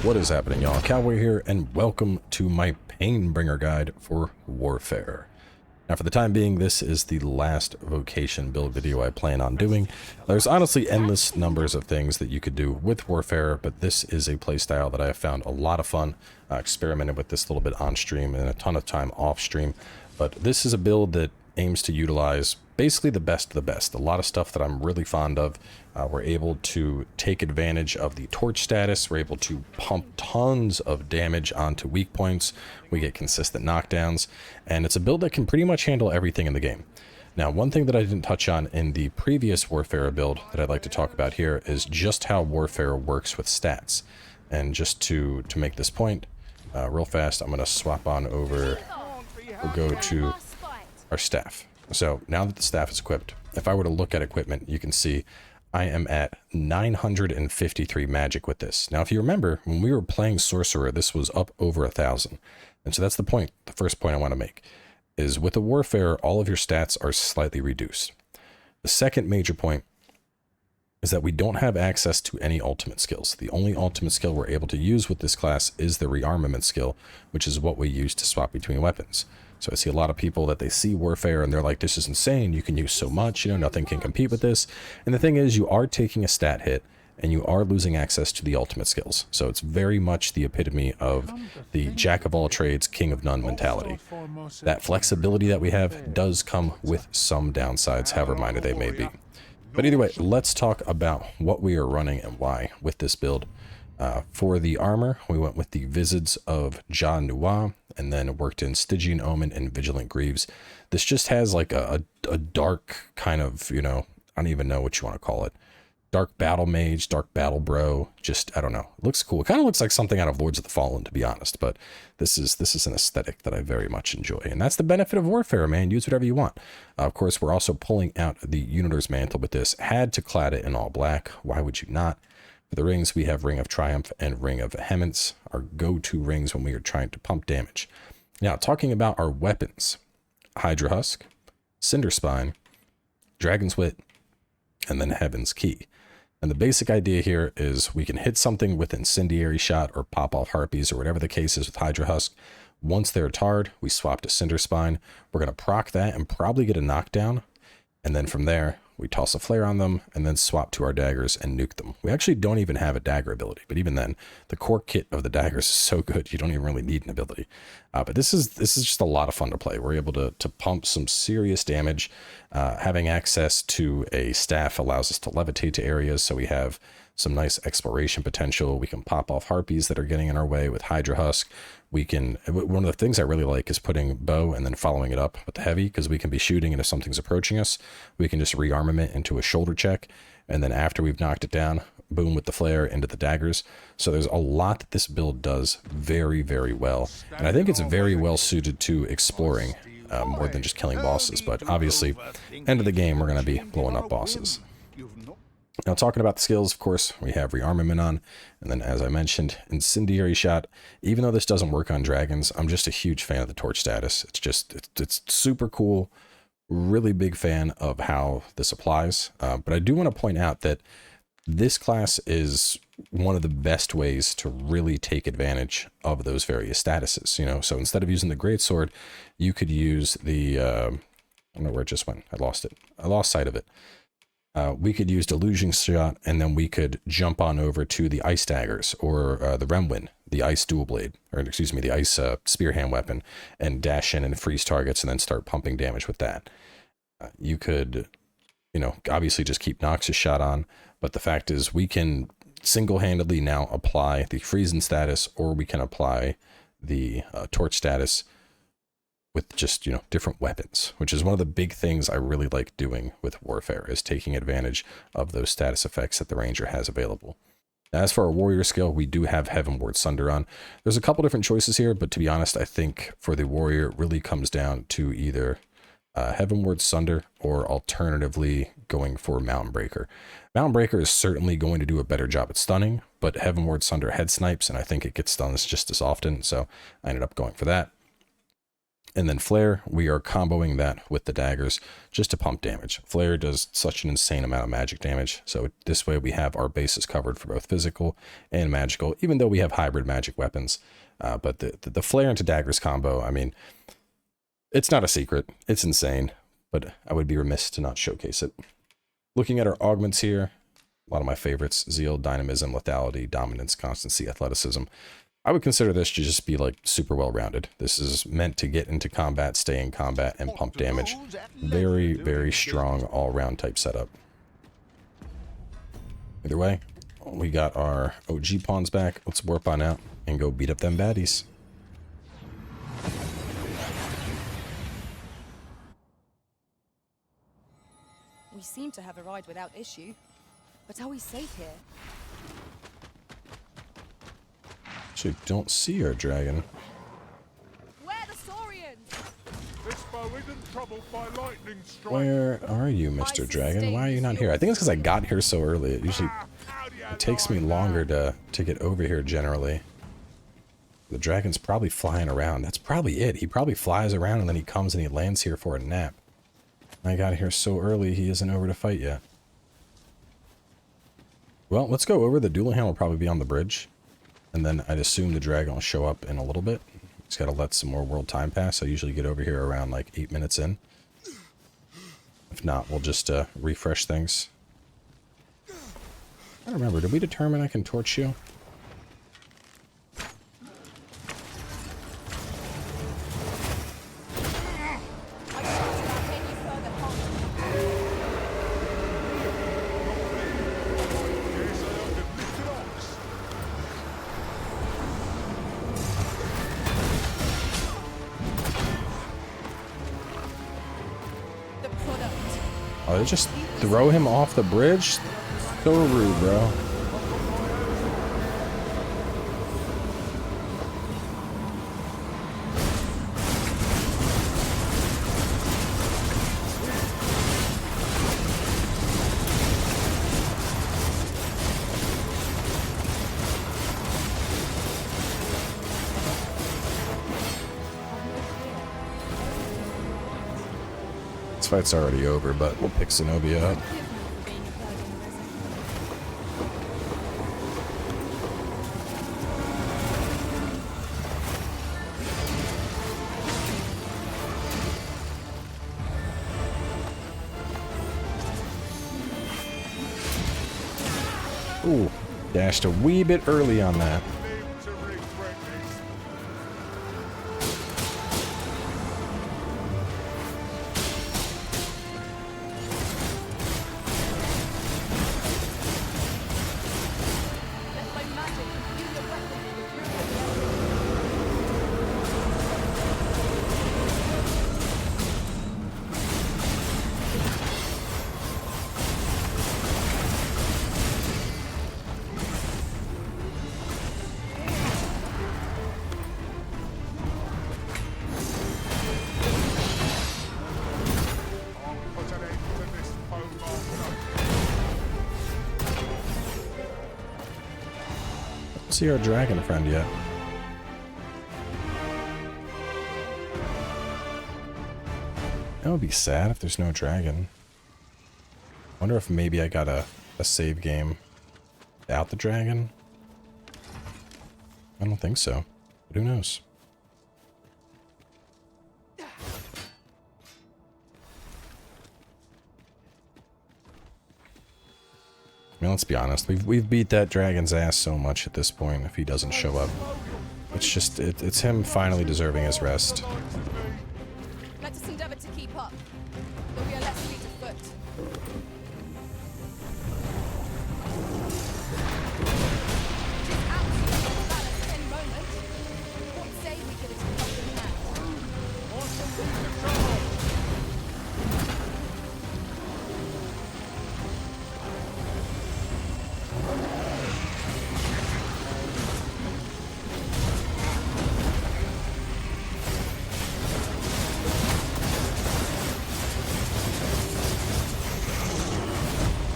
What is happening, y'all? Cowboy here, and welcome to my Painbringer guide for Warfare. Now, for the time being, this is the last vocation build video I plan on doing. There's honestly endless numbers of things that you could do with Warfare, but this is a playstyle that I have found a lot of fun. I experimented with this a little bit on stream and a ton of time off stream, but this is a build that aims to utilize basically the best of the best. A lot of stuff that I'm really fond of. We're able to take advantage of the torch status. We're able to pump tons of damage onto weak points. We get consistent knockdowns, and it's a build that can pretty much handle everything in the game. Now, one thing that I didn't touch on in the previous Warfare build that I'd like to talk about here is just how Warfare works with stats. And just to make this point real fast, I'm going to swap on over. We'll go to our staff. So now that the staff is equipped, if I were to look at equipment, you can see I am at 953 magic with this. Now, if you remember, when we were playing Sorcerer, this was up over 1,000. And so that's the point, the first point I want to make, is with the Warfare, all of your stats are slightly reduced. The second major point is that we don't have access to any ultimate skills. The only ultimate skill we're able to use with this class is the rearmament skill, which is what we use to swap between weapons. So I see a lot of people that they see Warfare and they're like, this is insane, you can use so much, you know, nothing can compete with this. And the thing is, you are taking a stat hit and you are losing access to the ultimate skills. So it's very much the epitome of the jack of all trades, king of none mentality. That flexibility that we have does come with some downsides, however minor they may be. But either way, let's talk about what we are running and why with this build. For the armor, we went with the Visage of Ja Nua, and then worked in Stygian Omen and Vigilant Greaves. This just has like a dark kind of, you know, I don't even know what you want to call it. Dark battle mage, dark battle bro, just, I don't know. It looks cool. It kind of looks like something out of Lords of the Fallen, to be honest, but this is an aesthetic that I very much enjoy. And that's the benefit of Warfare, man. Use whatever you want. Of course, we're also pulling out the Unitor's Mantle with this. Had to clad it in all black. Why would you not? For the rings, we have Ring of Triumph and Ring of Vehemence, our go-to rings when we are trying to pump damage. Now, talking about our weapons, Hydra Husk, Cinder Spine, Dragon's Wit, and then Heaven's Key. And the basic idea here is we can hit something with Incendiary Shot or pop off Harpies or whatever the case is with Hydra Husk. Once they're tarred, we swap to Cinder Spine. We're going to proc that and probably get a knockdown. And then from there, we toss a flare on them and then swap to our daggers and nuke them. We actually don't even have a dagger ability, but even then, the core kit of the daggers is so good, you don't even really need an ability. But this is just a lot of fun to play. We're able to pump some serious damage. Having access to a staff allows us to levitate to areas, so we have some nice exploration potential. We can pop off Harpies that are getting in our way with Hydra Husk. We can, one of the things I really like is putting bow and then following it up with the heavy, because we can be shooting and if something's approaching us, we can just rearmament into a shoulder check. And then after we've knocked it down, boom with the flare into the daggers. So there's a lot that this build does very, very well. And I think it's very well suited to exploring more than just killing bosses. But obviously, end of the game, we're going to be blowing up bosses. Now, talking about the skills, of course, we have rearmament on, and then, as I mentioned, Incendiary Shot. Even though this doesn't work on dragons, I'm just a huge fan of the torch status. It's super cool, really big fan of how this applies. But I do want to point out that this class is one of the best ways to really take advantage of those various statuses. You know, so instead of using the greatsword, you could use the I don't know where it just went. I lost it. I lost sight of it. We could use Delusion Shot, and then we could jump on over to the Ice Daggers or the Remwin, the Ice Dual Blade, or excuse me, the Ice Spear Hand weapon, and dash in and freeze targets and then start pumping damage with that. You could, you know, obviously just keep Noxus Shot on, but the fact is we can single-handedly now apply the freezing status, or we can apply the torch status with just, you know, different weapons, which is one of the big things I really like doing with Warfare, is taking advantage of those status effects that the Ranger has available. As for our Warrior skill, we do have Heavenward Sunder on. There's a couple different choices here, but to be honest, I think for the Warrior, it really comes down to either Heavenward Sunder or alternatively going for Mountain Breaker. Mountain Breaker is certainly going to do a better job at stunning, but Heavenward Sunder head snipes, and I think it gets stuns just as often, so I ended up going for that. And then Flare, we are comboing that with the daggers just to pump damage. Flare does such an insane amount of magic damage, so this way we have our bases covered for both physical and magical, even though we have hybrid magic weapons. But the Flare into daggers combo, I mean, it's not a secret. It's insane, but I would be remiss to not showcase it. Looking at our augments here, a lot of my favorites: Zeal, Dynamism, Lethality, Dominance, Constancy, Athleticism. I would consider this to just be like super well rounded. This is meant to get into combat, stay in combat, and pump damage. Very, very strong all round type setup. Either way, we got our OG pawns back. Let's warp on out and go beat up them baddies. We seem to have arrived without issue, but are we safe here? Actually, don't see our dragon. Where the Saurians? This bow isn't troubled by lightning strike. Where are you, Mr. Dragon? Why are you not here? I think it's because I got here so early. It usually takes me longer to get over here generally. The dragon's probably flying around. That's probably it. He probably flies around and then he comes and he lands here for a nap. I got here so early, he isn't over to fight yet. Well, let's go over. The dueling hand will probably be on the bridge. And then I'd assume the dragon will show up in a little bit. Just gotta let some more world time pass. I usually get over here around like 8 minutes in. If not, we'll just refresh things. I don't remember. Did we determine I can torch you? Oh, they just throw him off the bridge? So rude, bro. This fight's already over, but we'll pick Zenobia up. Ooh, dashed a wee bit early on that. See our dragon friend yet. That would be sad if there's no dragon. Wonder if maybe I got a save game without the dragon. I don't think so, but who knows? I mean, let's be honest. We've beat that dragon's ass so much at this point. If he doesn't show up, it's just it's him finally deserving his rest. Let us endeavor to keep up, but we are less fleet of foot. It is absolutely off balance at any moment. What say we give it a helping hand?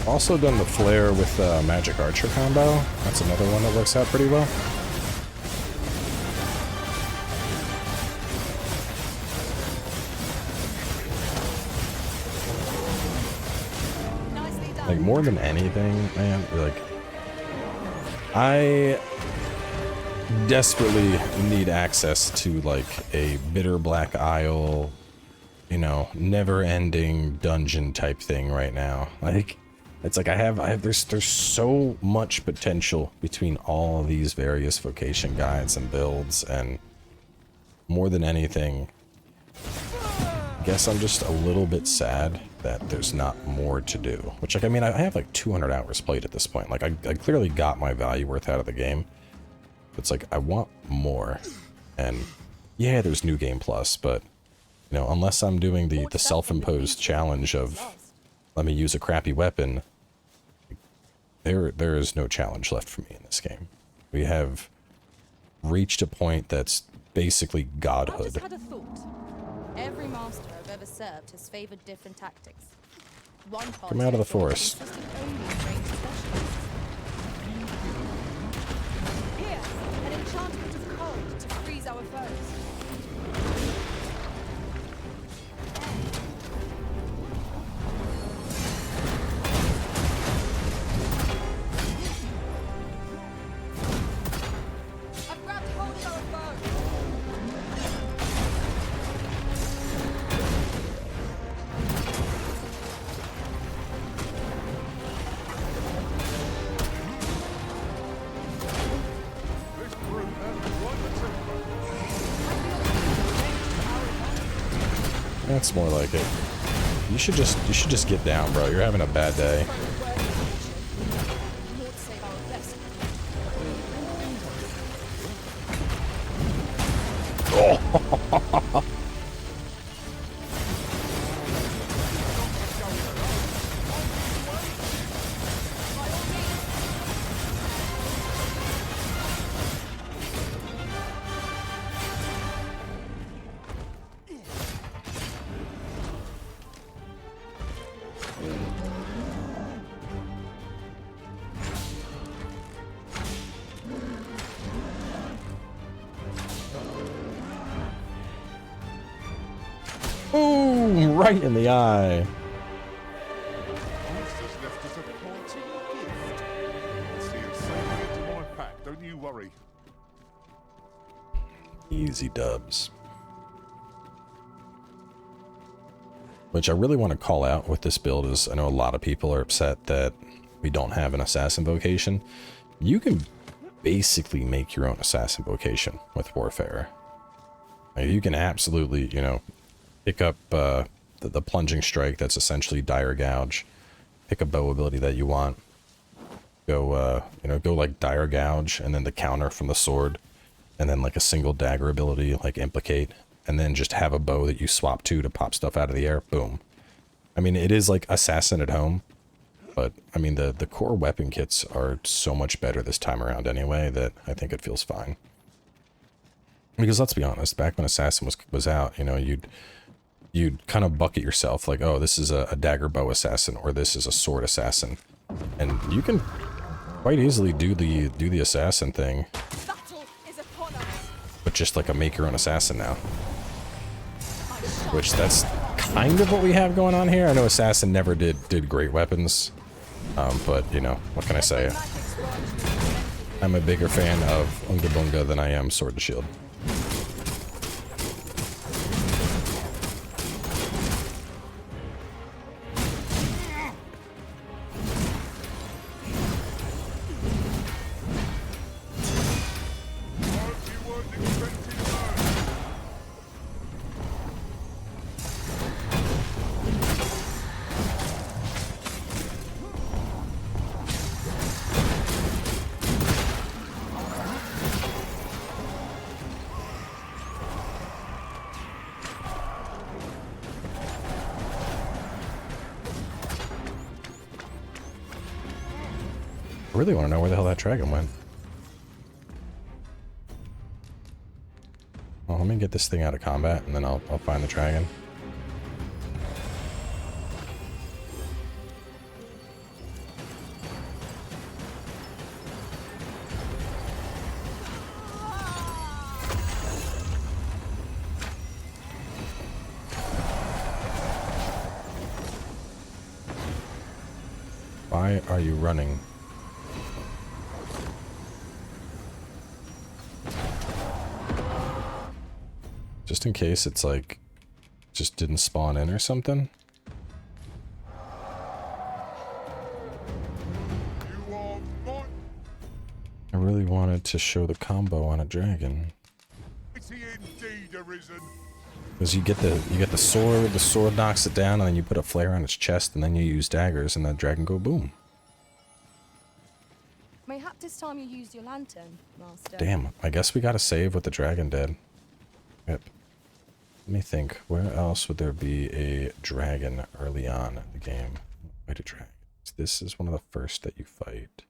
Also done the flare with magic archer combo. That's another one that works out pretty well. Like, more than anything, man, like, I desperately need access to, like, a Bitter Black Isle, you know, never-ending dungeon type thing right now. Like, it's like there's so much potential between all of these various vocation guides and builds, and more than anything, I guess I'm just a little bit sad that there's not more to do. Which, like, I mean, I have like 200 hours played at this point. Like, I clearly got my value worth out of the game. It's like, I want more. And yeah, there's New Game Plus, but, you know, unless I'm doing the self-imposed challenge of, let me use a crappy weapon, there is no challenge left for me in this game. We have reached a point that's basically I godhood. just had a thought. Every master I've ever served has favored different tactics. One Come out of the forest. consisted only of ranged specialists. Here, an enchantment of cold to freeze our foes. I've grabbed hold of our foe. This brute has quite a temper. That's more like it. You should just get down, bro. You're having a bad day. More to save our best. Boom! Right in the eye. Monsters left us a parting gift. I'll see it safely into my pack, don't you worry. Easy dubs. Which I really want to call out with this build is, I know a lot of people are upset that we don't have an assassin vocation. You can basically make your own assassin vocation with Warfare. Like, you can absolutely, you know, pick up the plunging strike that's essentially dire gouge. Pick a bow ability that you want. Go, you know, go like dire gouge and then the counter from the sword. And then like a single dagger ability like implicate. And then just have a bow that you swap to pop stuff out of the air. Boom. I mean, it is like assassin at home. But, I mean, the core weapon kits are so much better this time around anyway that I think it feels fine. Because let's be honest, back when Assassin was out, you know, you'd kind of bucket yourself like, oh, this is a dagger bow assassin or this is a sword assassin. And you can quite easily do the assassin thing, Battle is upon us. but just like a make your own assassin now. Which that's kind of what we have going on here. I know Assassin never did great weapons, but you know, what can I say? I'm a bigger fan of Unga Bunga than I am Sword and Shield. I really want to know where the hell that dragon went. Well, let me get this thing out of combat, and then I'll find the dragon. Why are you running? Just in case it's like, just didn't spawn in or something. You are mine. I really wanted to show the combo on a dragon. Mighty indeed, Arisen. Because you get the sword knocks it down, and then you put a flare on its chest, and then you use daggers, and the dragon go boom. Mayhap this time you used your lantern, Master. Damn, I guess we gotta save with the dragon dead. Yep. Let me think, where else would there be a dragon early on in the game? Fight a dragon. This is one of the first that you fight.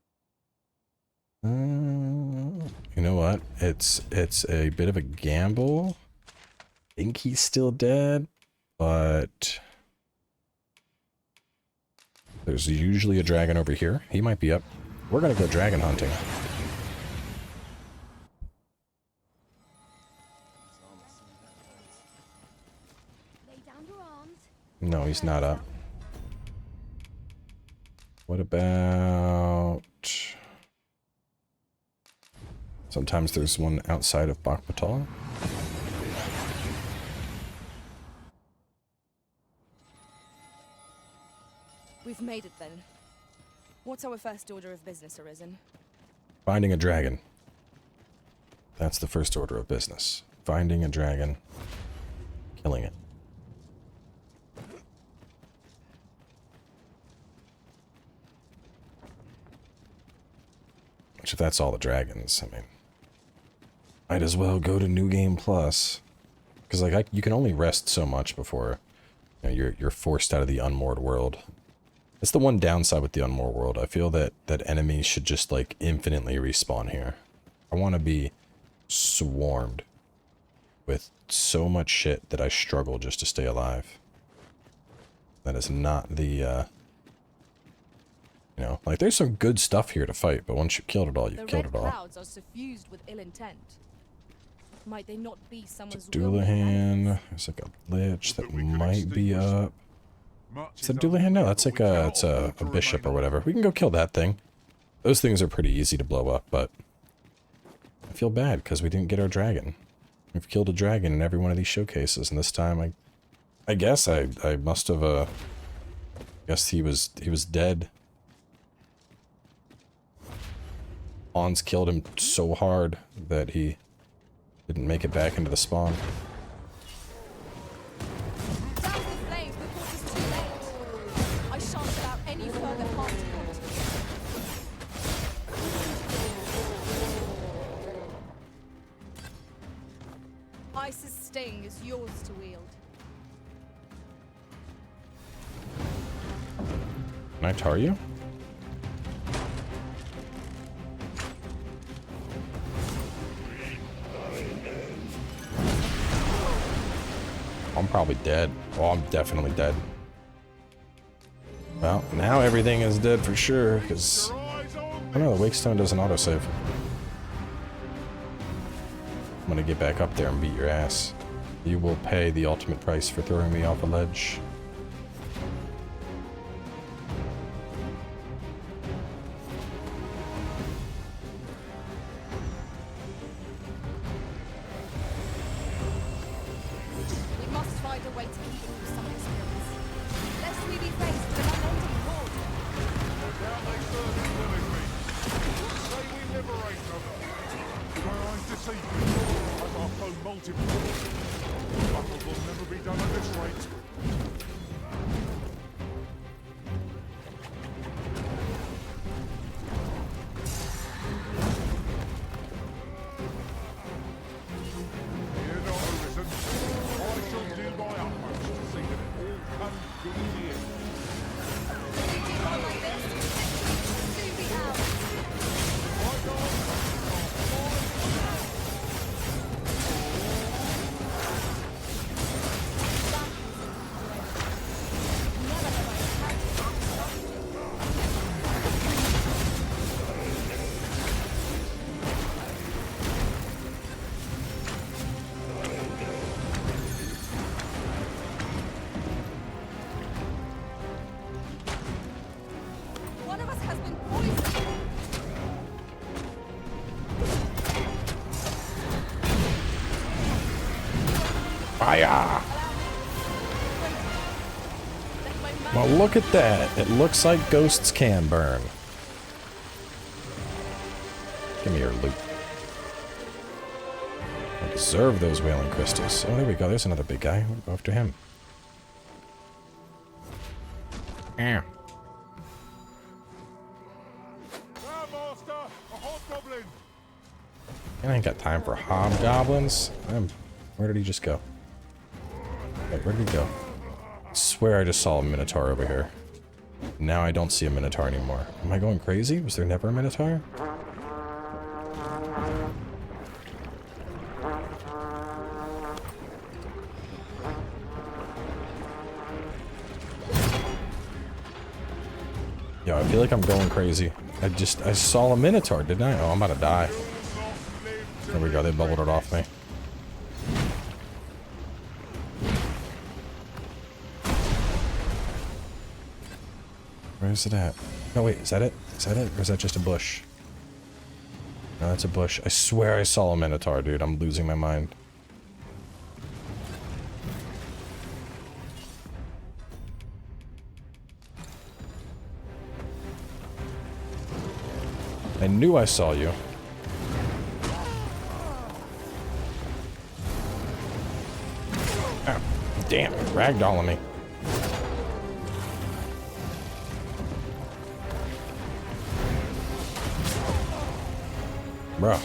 You know what? It's a bit of a gamble. I think he's still dead, but there's usually a dragon over here. He might be up. We're gonna go dragon hunting. Lay down your arms. No, he's not up. What about... Sometimes there's one outside of Bakbatal. We've made it then. What's our first order of business, Arisen? Finding a dragon. That's the first order of business. Finding a dragon. Killing it. Which, if that's all the dragons, I mean, might as well go to New Game Plus. Because, like, you can only rest so much before, you know, you're forced out of the unmoored world. It's the one downside with the unmoored world. I feel that enemies should just, like, infinitely respawn here. I want to be swarmed with so much shit that I struggle just to stay alive. That is not the, you know, like, there's some good stuff here to fight, but once you've killed it all, you've killed it all. The red clouds are suffused with ill intent. Might they not be someone's Doulahan. There's like a lich that might be up. Is that Doulahan? No, that's like it's a bishop or whatever. We can go kill that thing. Those things are pretty easy to blow up, but I feel bad because we didn't get our dragon. We've killed a dragon in every one of these showcases, and this time I guess I must have guess he was dead. Hans killed him so hard that he didn't make it back into the spawn. Down the flames before it's too late. I shan't allow any further harm to come to you. Ice's sting is yours to wield. Can I tar you? I'm probably dead. Oh, I'm definitely dead. Well, now everything is dead for sure, because... Oh no, the Wake Stone doesn't autosave. I'm gonna get back up there and beat your ass. You will pay the ultimate price for throwing me off a ledge. We must find a way to keep them with some experience. Lest we be faced with an unending horde. Down they certainly killing me. Say we liberate them. My eyes deceive me. As our foe multiplies. Battle will never be done at this rate. Fear not, Arisen. I shall do my utmost to see that it all comes good in the end. Continue like this. Soon be out. Right on. Fire! Well, look at that. It looks like ghosts can burn. Give me your loot. I deserve those whaling crystals. Oh, there we go. There's another big guy. We'll go after him. Master, a hobgoblin. I ain't got time for hobgoblins. Where did he just go? Wait, where did he go? I swear I just saw a minotaur over here. Now I don't see a minotaur anymore. Am I going crazy? Was there never a minotaur? Yo, I feel like I'm going crazy. I saw a minotaur, didn't I? Oh, I'm about to die. There we go, they bubbled it off me. Where is it at? No, wait, is that it? Is that it? Or is that just a bush? No, that's a bush. I swear I saw a minotaur, dude. I'm losing my mind. I knew I saw you. Oh, damn, ragdolling me. Bro.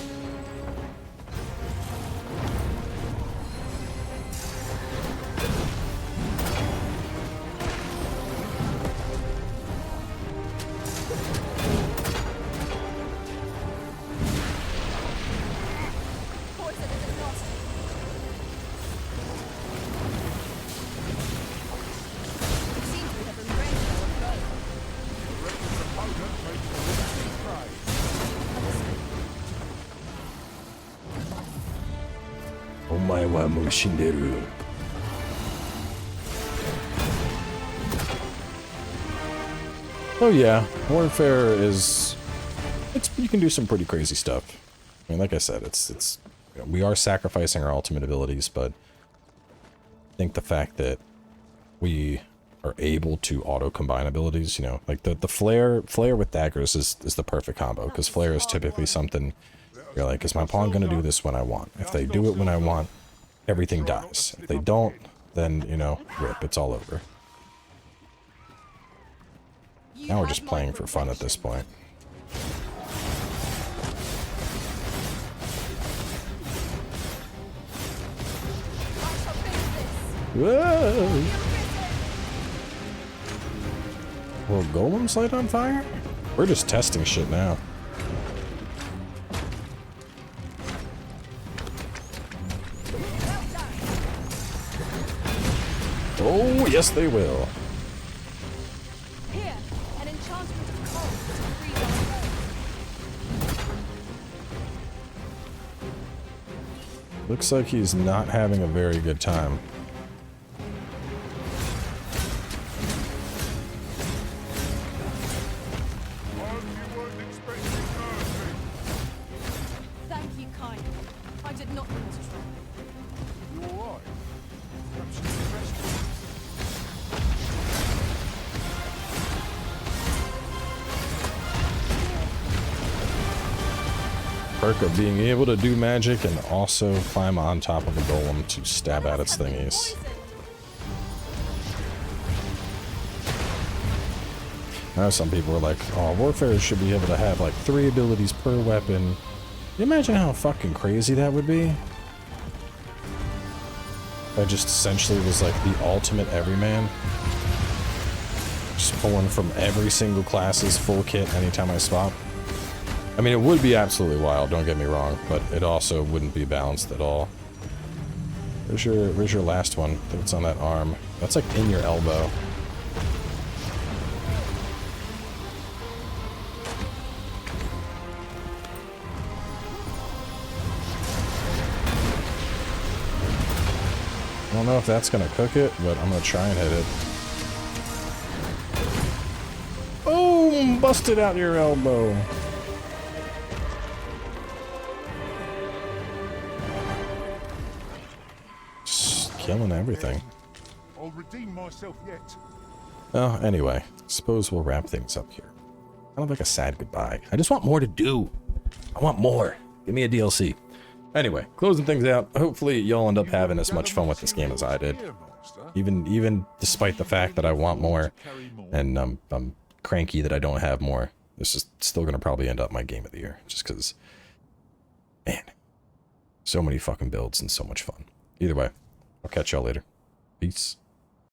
Oh yeah, warfare is you can do some pretty crazy stuff. I mean, like I said, it's you know, we are sacrificing our ultimate abilities, but I think the fact that we are able to auto combine abilities, you know, like the flare with daggers is the perfect combo, because flare is typically something you're like, is my pawn gonna do this when I want? If they do it when I want, everything dies. If they don't, then, you know, rip, it's all over. Now we're just playing for fun at this point. Whoa! Will golems light on fire? We're just testing shit now. Oh, yes they will. Here, an enchantment of cold to freeze our foe. Looks like he's not having a very good time. Thank you kindly. I did not mean to trouble you. You all right? Perhaps you should rest. Perk of being able to do magic and also climb on top of a golem to stab at its thingies. Now some people are like, oh, warfare should be able to have like 3 abilities per weapon. Can you imagine how fucking crazy that would be? That just essentially was like the ultimate everyman. Just pulling from every single class's full kit anytime I swap. I mean, it would be absolutely wild, don't get me wrong, but it also wouldn't be balanced at all. Where's your last one? I think it's on that arm. That's like in your elbow. I don't know if that's gonna cook it, but I'm gonna try and hit it. Boom! Busted out your elbow. killing everything. I'll redeem myself yet. Well, anyway, suppose we'll wrap things up here. Kind of like a sad goodbye. I just want more to do. I want more. Give me a DLC. Anyway, closing things out. Hopefully y'all end up having as much fun with this game as I did. Even despite the fact that I want more, and I'm cranky that I don't have more. This is still going to probably end up my game of the year. Just because, man, so many fucking builds and so much fun. Either way, I'll catch y'all later. Peace.